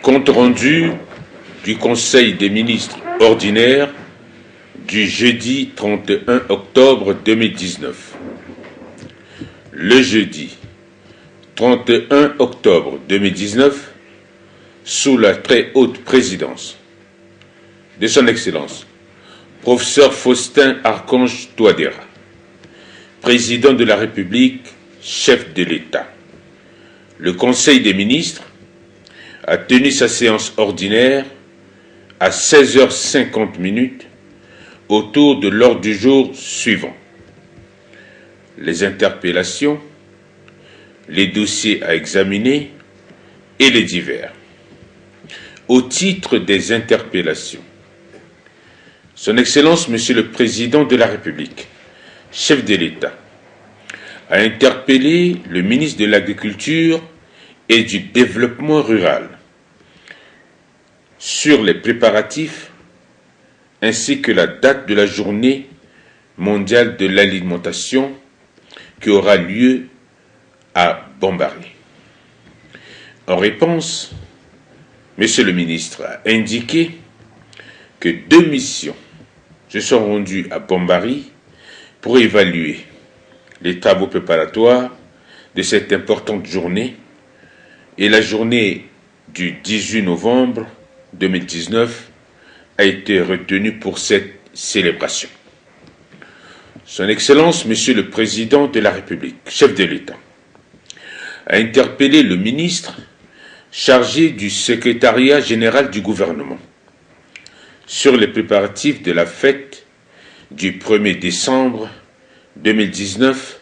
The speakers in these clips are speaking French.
Compte rendu du Conseil des ministres ordinaire du jeudi 31 octobre 2019. Le jeudi 31 octobre 2019, sous la très haute présidence de son Excellence, professeur Faustin Archange Touadéra, président de la République, chef de l'État, le Conseil des ministres a tenu sa séance ordinaire à 16h50 autour de l'ordre du jour suivant: les interpellations, les dossiers à examiner et les divers. Au titre des interpellations, Son Excellence Monsieur le Président de la République, chef de l'État, a interpellé le ministre de l'Agriculture et du Développement rural sur les préparatifs ainsi que la date de la journée mondiale de l'alimentation qui aura lieu à Bambari. En réponse, Monsieur le ministre a indiqué que 2 missions se sont rendues à Bambari pour évaluer les travaux préparatoires de cette importante journée, et la journée du 18 novembre 2019 a été retenue pour cette célébration. Son Excellence, Monsieur le Président de la République, chef de l'État, a interpellé le ministre chargé du secrétariat général du gouvernement sur les préparatifs de la fête du 1er décembre 2019,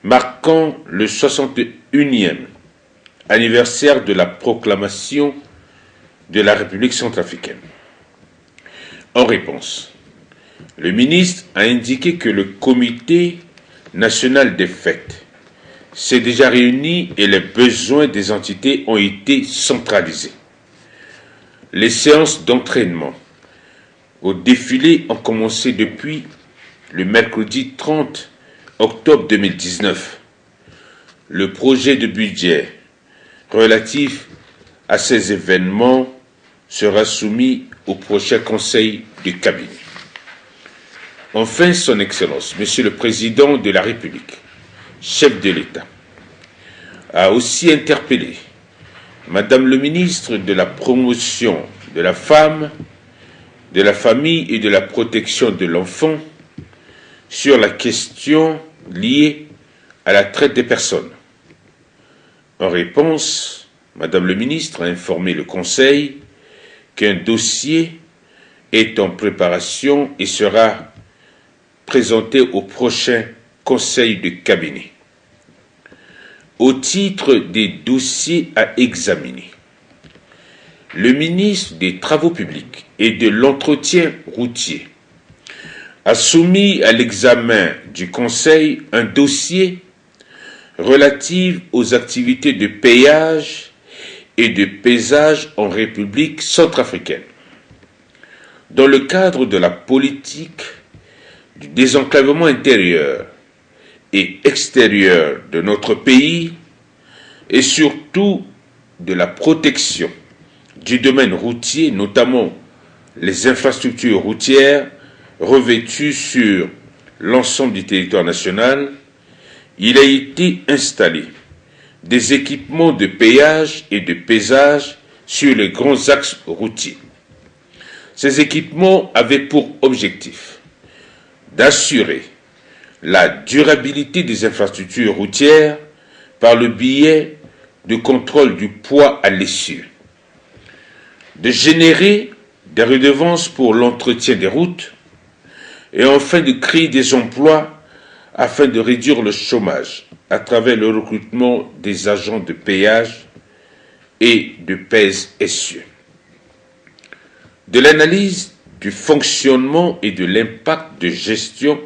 marquant le 61e anniversaire de la proclamation de la République centrafricaine. En réponse, le ministre a indiqué que le Comité national des fêtes s'est déjà réuni et les besoins des entités ont été centralisés. Les séances d'entraînement au défilé ont commencé depuis le mercredi 30 octobre 2019. Le projet de budget relatif à ces événements sera soumis au prochain Conseil de cabinet. Enfin, Son Excellence, Monsieur le Président de la République, chef de l'État, a aussi interpellé Madame le ministre de la Promotion de la Femme, de la Famille et de la Protection de l'Enfant sur la question liée à la traite des personnes. En réponse, Madame le ministre a informé le Conseil qu'un dossier est en préparation et sera présenté au prochain Conseil de cabinet. Au titre des dossiers à examiner, le ministre des Travaux publics et de l'Entretien routier a soumis à l'examen du Conseil un dossier relatif aux activités de péage et de paysage en République centrafricaine. Dans le cadre de la politique du désenclavement intérieur et extérieur de notre pays et surtout de la protection du domaine routier, notamment les infrastructures routières revêtues sur l'ensemble du territoire national, il a été installé des équipements de péage et de paysage sur les grands axes routiers. Ces équipements avaient pour objectif d'assurer la durabilité des infrastructures routières par le biais de contrôle du poids à l'essieu, de générer des redevances pour l'entretien des routes et enfin de créer des emplois afin de réduire le chômage à travers le recrutement des agents de péage et de pèse-essieu. De l'analyse du fonctionnement et de l'impact de gestion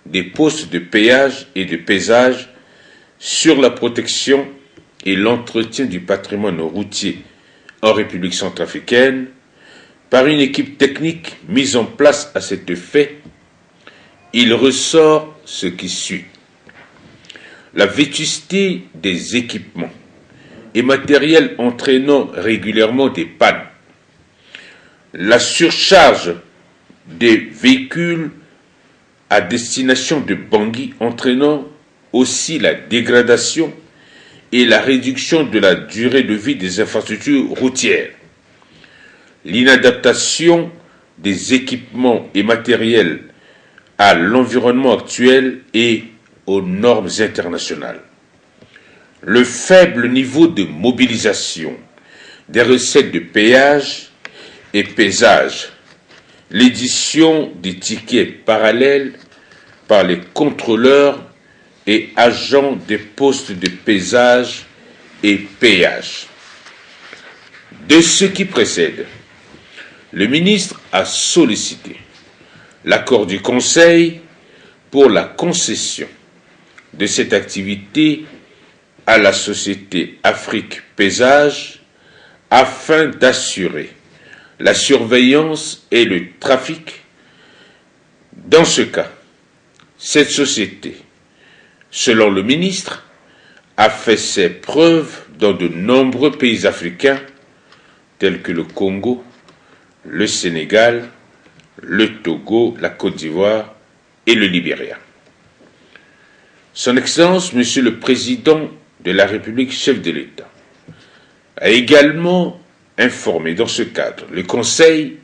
des postes de péage et de paysage sur la protection et l'entretien du patrimoine routier en République centrafricaine, par une équipe technique mise en place à cet effet, il ressort ce qui suit. La vétusté des équipements et matériel entraînant régulièrement des pannes, la surcharge des véhicules à destination de Bangui entraînant aussi la dégradation et la réduction de la durée de vie des infrastructures routières, l'inadaptation des équipements et matériels à l'environnement actuel et aux normes internationales, le faible niveau de mobilisation des recettes de péage et pesage, l'édition des tickets parallèles par les contrôleurs et agents des postes de pesage et péage. De ce qui précède, le ministre a sollicité l'accord du Conseil pour la concession de cette activité à la société Afrique Pesage afin d'assurer la surveillance et le trafic. Dans ce cas, cette société, selon le ministre, a fait ses preuves dans de nombreux pays africains tels que le Congo, le Sénégal, le Togo, la Côte d'Ivoire et le Libéria. Son Excellence, Monsieur le Président de la République, chef de l'État, a également informé dans ce cadre le Conseil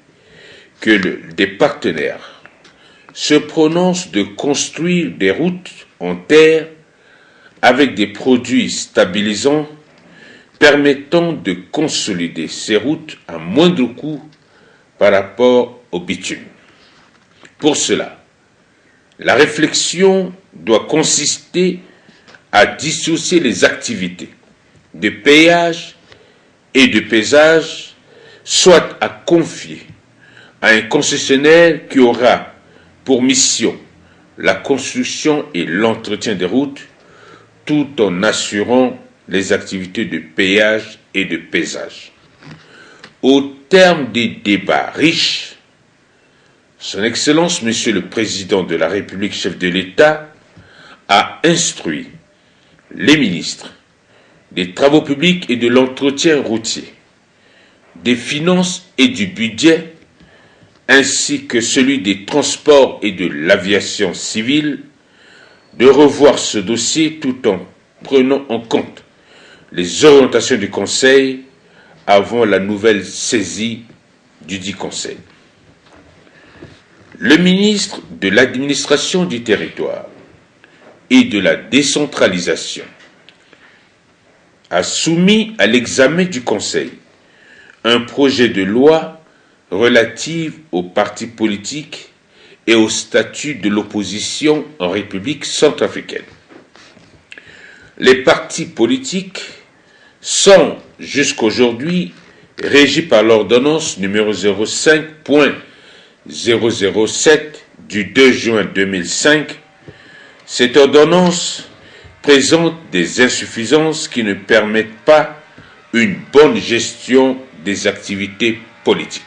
que des partenaires se prononcent de construire des routes en terre avec des produits stabilisants permettant de consolider ces routes à moindre coût par rapport au bitume. Pour cela, la réflexion doit consister à dissocier les activités de péage et de pesage, soit à confier à un concessionnaire qui aura pour mission la construction et l'entretien des routes, tout en assurant les activités de péage et de pesage. Au terme des débats riches, Son Excellence, Monsieur le Président de la République, chef de l'État, a instruit les ministres des Travaux publics et de l'entretien routier, des Finances et du Budget, ainsi que celui des Transports et de l'Aviation civile, de revoir ce dossier tout en prenant en compte les orientations du Conseil avant la nouvelle saisie du dit Conseil. Le ministre de l'Administration du Territoire et de la Décentralisation a soumis à l'examen du Conseil un projet de loi relative aux partis politiques et au statut de l'opposition en République centrafricaine. Les partis politiques sont jusqu'aujourd'hui régis par l'ordonnance numéro 05.007 du 2 juin 2005. Cette ordonnance présente des insuffisances qui ne permettent pas une bonne gestion des activités politiques.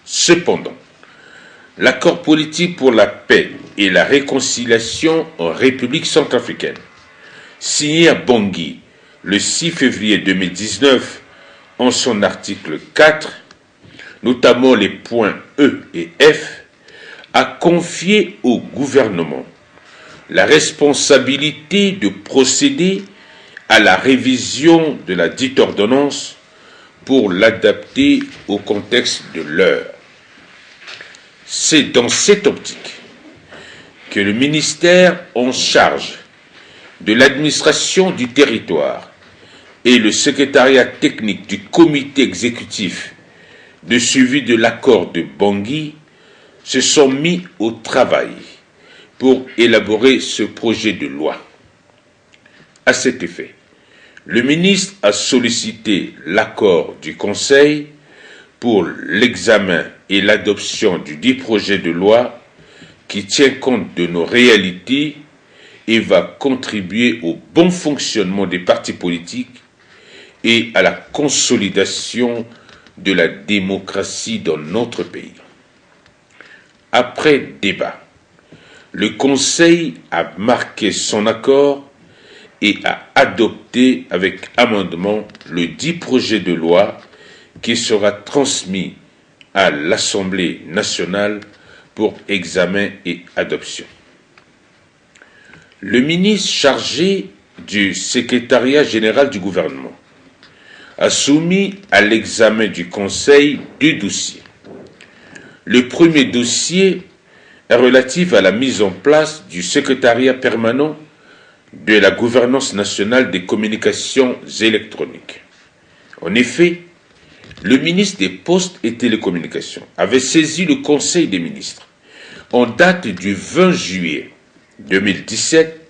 Cependant, l'accord politique pour la paix et la réconciliation en République centrafricaine, signé à Bangui le 6 février 2019 en son article 4, notamment les points E et F, a confié au gouvernement la responsabilité de procéder à la révision de la dite ordonnance pour l'adapter au contexte de l'heure. C'est dans cette optique que le ministère en charge de l'administration du territoire et le secrétariat technique du comité exécutif de suivi de l'accord de Bangui se sont mis au travail pour élaborer ce projet de loi. À cet effet, le ministre a sollicité l'accord du Conseil pour l'examen et l'adoption du dit projet de loi qui tient compte de nos réalités et va contribuer au bon fonctionnement des partis politiques et à la consolidation de la démocratie dans notre pays. Après débat, le Conseil a marqué son accord et a adopté avec amendement le dit projet de loi qui sera transmis à l'Assemblée nationale pour examen et adoption. Le ministre chargé du secrétariat général du gouvernement a soumis à l'examen du Conseil deux dossiers. Le premier dossier est relatif à la mise en place du secrétariat permanent de la gouvernance nationale des communications électroniques. En effet, le ministre des Postes et Télécommunications avait saisi le Conseil des ministres en date du 20 juillet 2017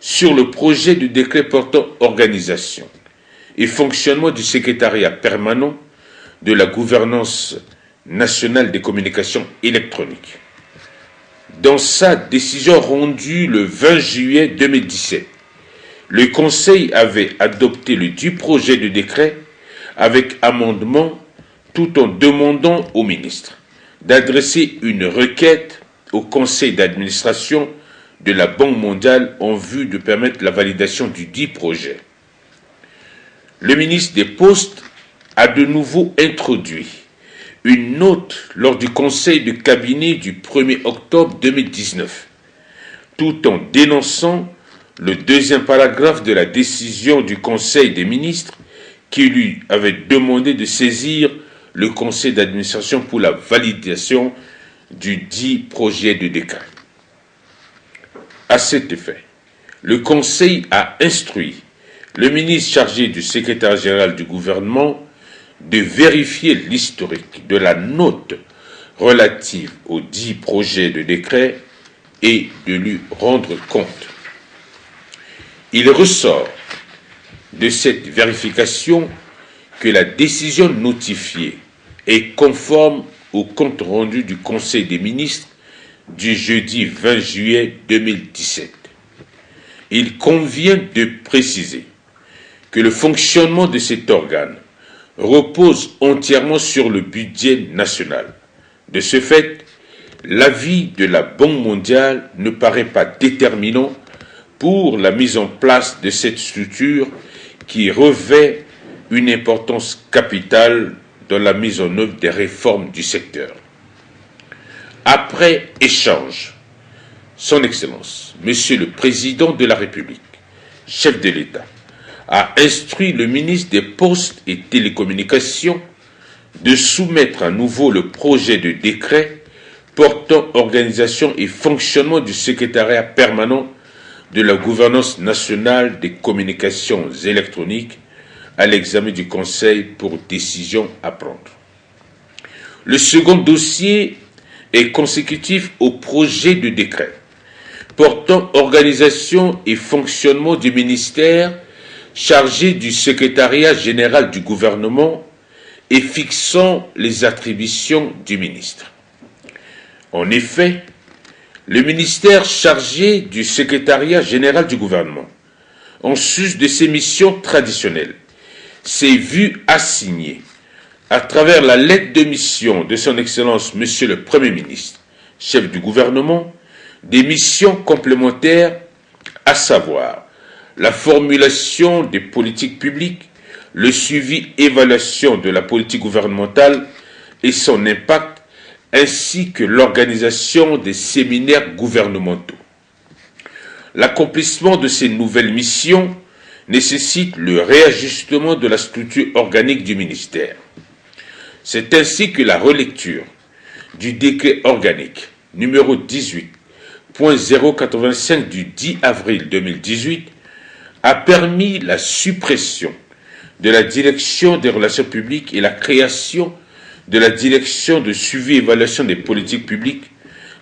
sur le projet de décret portant organisation et fonctionnement du secrétariat permanent de la gouvernance nationale des communications électroniques. Dans sa décision rendue le 20 juillet 2017, le Conseil avait adopté le dit projet de décret avec amendement tout en demandant au ministre d'adresser une requête au Conseil d'administration de la Banque mondiale en vue de permettre la validation du dit projet. Le ministre des Postes a de nouveau introduit une note lors du Conseil de cabinet du 1er octobre 2019, tout en dénonçant le deuxième paragraphe de la décision du Conseil des ministres qui lui avait demandé de saisir le Conseil d'administration pour la validation du dit projet de décret. À cet effet, le Conseil a instruit le ministre chargé du secrétaire général du gouvernement de vérifier l'historique de la note relative au dit projet de décret et de lui rendre compte. Il ressort de cette vérification que la décision notifiée est conforme au compte rendu du Conseil des ministres du jeudi 20 juillet 2017. Il convient de préciser que le fonctionnement de cet organe repose entièrement sur le budget national. De ce fait, l'avis de la Banque mondiale ne paraît pas déterminant pour la mise en place de cette structure qui revêt une importance capitale dans la mise en œuvre des réformes du secteur. Après échange, Son Excellence, Monsieur le Président de la République, chef de l'État, a instruit le ministre des Postes et Télécommunications de soumettre à nouveau le projet de décret portant organisation et fonctionnement du secrétariat permanent de la gouvernance nationale des communications électroniques à l'examen du Conseil pour décision à prendre. Le second dossier est consécutif au projet de décret portant organisation et fonctionnement du ministère chargé du secrétariat général du gouvernement et fixant les attributions du ministre. En effet, le ministère chargé du secrétariat général du gouvernement, en sus de ses missions traditionnelles, s'est vu assigner, à travers la lettre de mission de son Excellence Monsieur le Premier ministre, chef du gouvernement, des missions complémentaires, à savoir la formulation des politiques publiques, le suivi et évaluation de la politique gouvernementale et son impact, ainsi que l'organisation des séminaires gouvernementaux. L'accomplissement de ces nouvelles missions nécessite le réajustement de la structure organique du ministère. C'est ainsi que la relecture du décret organique numéro 18.085 du 10 avril 2018 a permis la suppression de la direction des relations publiques et la création de la direction de suivi et évaluation des politiques publiques,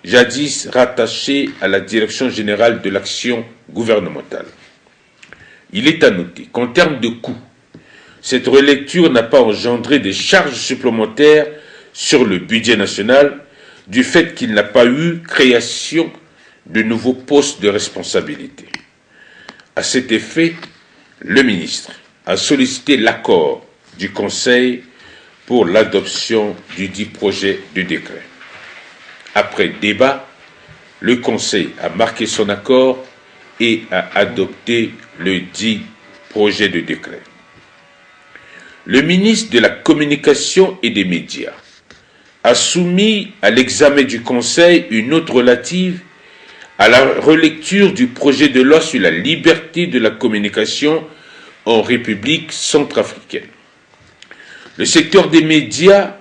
jadis rattachée à la direction générale de l'action gouvernementale. Il est à noter qu'en termes de coûts, cette relecture n'a pas engendré des charges supplémentaires sur le budget national du fait qu'il n'a pas eu création de nouveaux postes de responsabilité. À cet effet, le ministre a sollicité l'accord du Conseil pour l'adoption du dit projet de décret. Après débat, le Conseil a marqué son accord et a adopté le dit projet de décret. Le ministre de la Communication et des Médias a soumis à l'examen du Conseil une note relative à la relecture du projet de loi sur la liberté de la communication en République centrafricaine. Le secteur des médias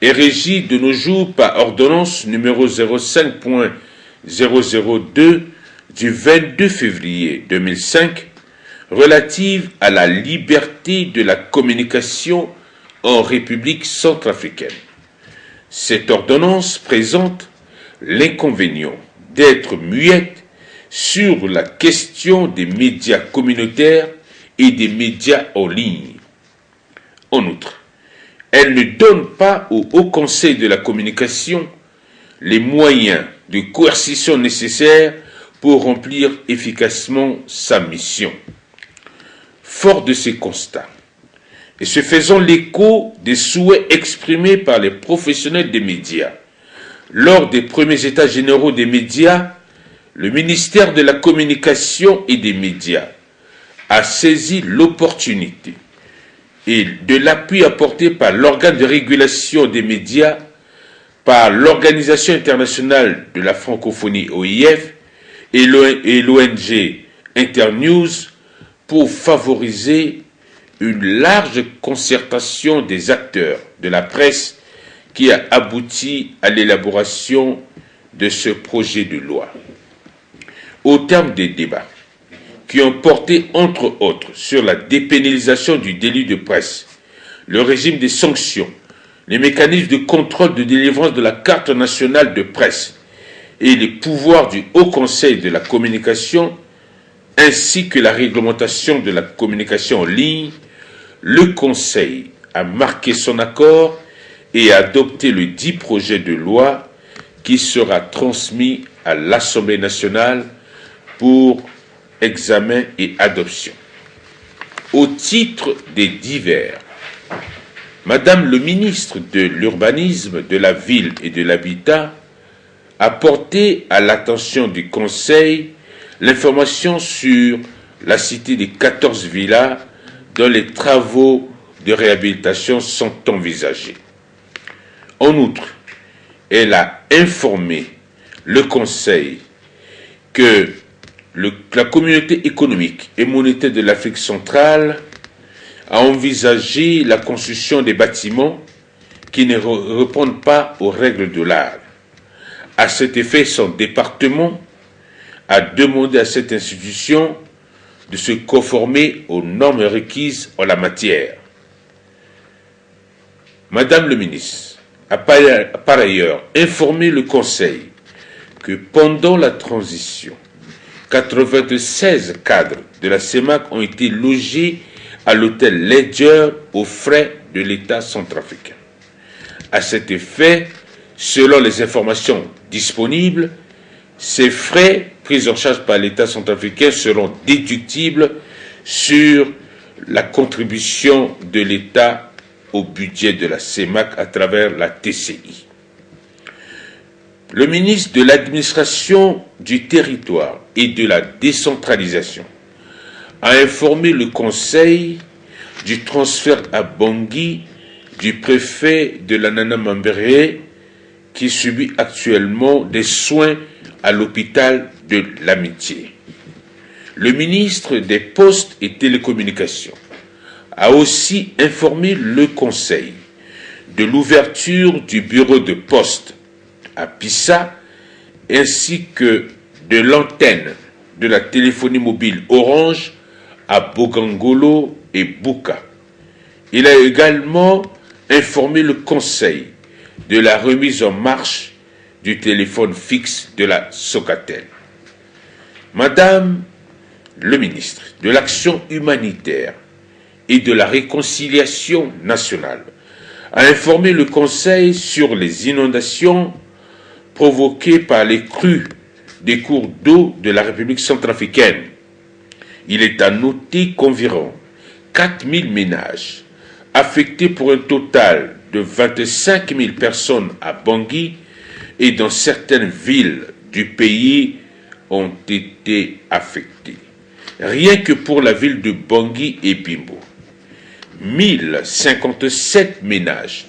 est régi de nos jours par ordonnance numéro 05.002 du 22 février 2005 relative à la liberté de la communication en République centrafricaine. Cette ordonnance présente l'inconvénient d'être muette sur la question des médias communautaires et des médias en ligne. En outre, elle ne donne pas au Haut Conseil de la communication les moyens de coercition nécessaires pour remplir efficacement sa mission. Fort de ces constats, et se faisant l'écho des souhaits exprimés par les professionnels des médias, lors des premiers états généraux des médias, le ministère de la Communication et des Médias a saisi l'opportunité et de l'appui apporté par l'organe de régulation des médias, par l'Organisation internationale de la francophonie OIF et l'ONG Internews pour favoriser une large concertation des acteurs de la presse qui a abouti à l'élaboration de ce projet de loi. Au terme des débats, qui ont porté entre autres sur la dépénalisation du délit de presse, le régime des sanctions, les mécanismes de contrôle de délivrance de la carte nationale de presse et les pouvoirs du Haut Conseil de la communication, ainsi que la réglementation de la communication en ligne, le Conseil a marqué son accord et a adopté le dit projet de loi qui sera transmis à l'Assemblée nationale pour examen et adoption. Au titre des divers, Madame le ministre de l'Urbanisme, de la Ville et de l'Habitat a porté à l'attention du Conseil l'information sur la cité des 14 villas dont les travaux de réhabilitation sont envisagés. En outre, elle a informé le Conseil que la communauté économique et monétaire de l'Afrique centrale a envisagé la construction des bâtiments qui ne répondent pas aux règles de l'art. À cet effet, son département a demandé à cette institution de se conformer aux normes requises en la matière. Madame le ministre a par ailleurs informé le Conseil que pendant la transition, 96 cadres de la CEMAC ont été logés à l'hôtel Ledger aux frais de l'État centrafricain. À cet effet, selon les informations disponibles, ces frais pris en charge par l'État centrafricain seront déductibles sur la contribution de l'État au budget de la CEMAC à travers la TCI. Le ministre de l'Administration du Territoire et de la Décentralisation a informé le Conseil du transfert à Bangui du préfet de la Nana Mambéré qui subit actuellement des soins à l'hôpital de l'Amitié. Le ministre des Postes et Télécommunications a aussi informé le Conseil de l'ouverture du bureau de poste à Pissa ainsi que de l'antenne de la téléphonie mobile Orange à Bogangolo et Buka. Il a également informé le Conseil de la remise en marche du téléphone fixe de la Socatel. Madame le ministre de l'Action humanitaire et de la Réconciliation nationale a informé le Conseil sur les inondations provoquées par les crues des cours d'eau de la République centrafricaine. Il est à noter qu'environ 4000 ménages affectés pour un total de 25 000 personnes à Bangui et dans certaines villes du pays ont été affectés. Rien que pour la ville de Bangui et Bimbo, 1057 ménages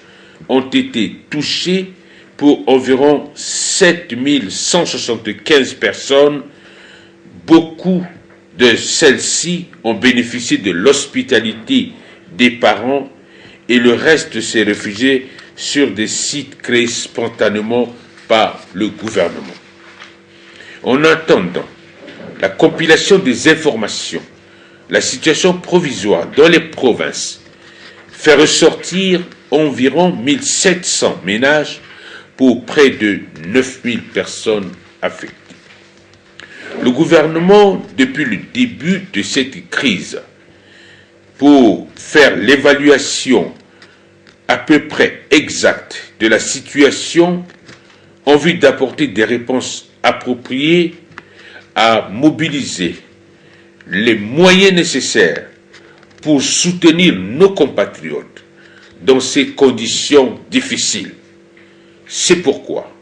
ont été touchés pour environ 7175 personnes. Beaucoup de celles-ci ont bénéficié de l'hospitalité des parents et le reste s'est réfugié sur des sites créés spontanément par le gouvernement. En attendant la compilation des informations, la situation provisoire dans les provinces fait ressortir environ 1700 ménages pour près de 9000 personnes affectées. Le gouvernement, depuis le début de cette crise, pour faire l'évaluation à peu près exacte de la situation, en vue d'apporter des réponses appropriées, a mobilisé les moyens nécessaires pour soutenir nos compatriotes dans ces conditions difficiles. C'est pourquoi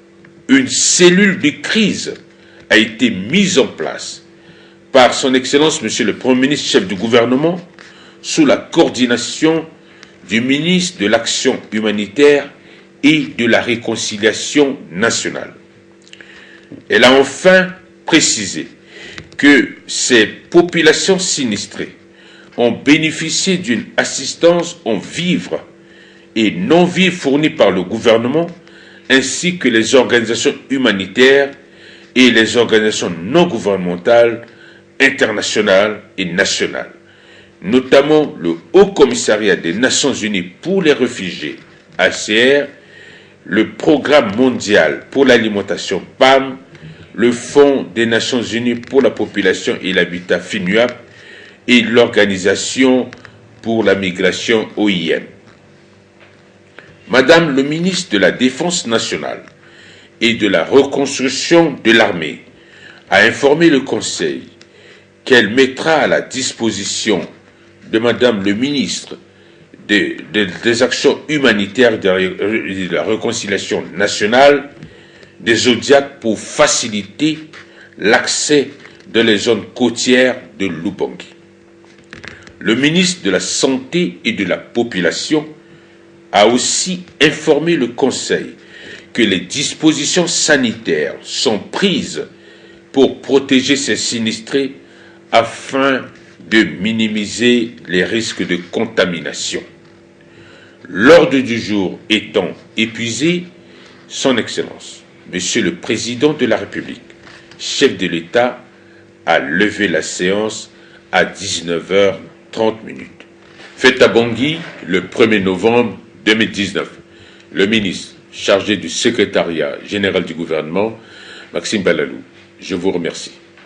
une cellule de crise a été mise en place par son Excellence Monsieur le Premier ministre, chef du gouvernement, sous la coordination du ministre de l'Action humanitaire et de la Réconciliation nationale. Elle a enfin précisé que ces populations sinistrées ont bénéficié d'une assistance en vivres et non-vivres fournie par le gouvernement, ainsi que les organisations humanitaires et les organisations non gouvernementales, internationales et nationales, notamment le Haut Commissariat des Nations Unies pour les réfugiés, HCR, le Programme mondial pour l'alimentation PAM, le Fonds des Nations Unies pour la population et l'habitat FINUAP et l'Organisation pour la migration OIM. Madame le ministre de la Défense nationale et de la reconstruction de l'armée a informé le Conseil qu'elle mettra à la disposition de Madame le ministre des Actions humanitaires et de la réconciliation nationale des Zodiacs pour faciliter l'accès dans les zones côtières de l'Ubangi. Le ministre de la Santé et de la Population a aussi informé le Conseil que les dispositions sanitaires sont prises pour protéger ces sinistrés afin de minimiser les risques de contamination. L'ordre du jour étant épuisé, Son Excellence, Monsieur le Président de la République, chef de l'État, a levé la séance à 19h30. Fait à Bangui le 1er novembre 2019. Le ministre chargé du secrétariat général du gouvernement, Maxime Balalou. Je vous remercie.